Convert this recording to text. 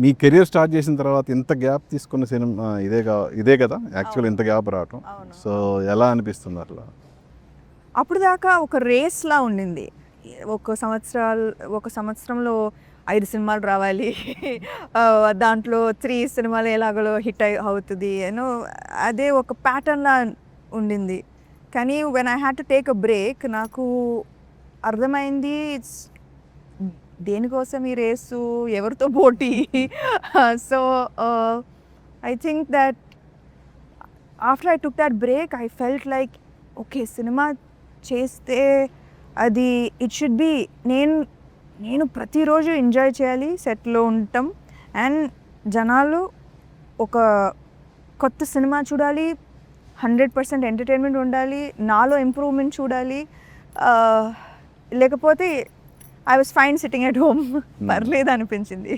మీ career start చేసిన తర్వాత ఇంత గ్యాప్ తీసుకున్న సినిమా ఇదే కదా యాక్చువల్ ఇంత గ్యాప్ రావటం. సో ఎలా అనిపిస్తుంది అట్లా? అప్పుడు దాకా ఒక రేస్లా ఉండింది. ఒక సంవత్సరంలో 5 సినిమాలు రావాలి. దాంట్లో 3 సినిమాలు ఎలాగో హిట్ అవుతుంది యూనో, అదే ఒక ప్యాటర్న్లా ఉండింది. కానీ when I had to take a break నాకు అర్థమైంది దేనికోసం ఈ రేసు, ఎవరితో పోటీ. So I think that after I took that break I felt like okay, cinema చేస్తే అది ఇట్ షుడ్ బి నేను ప్రతిరోజు ఎంజాయ్ చేయాలి, సెట్లో ఉండటం, అండ్ జనాలు ఒక కొత్త సినిమా చూడాలి, 100% ఎంటర్టైన్మెంట్ ఉండాలి, నాలో ఇంప్రూవ్మెంట్ చూడాలి. లేకపోతే I was fine sitting at home, పర్లేదు అనిపించింది.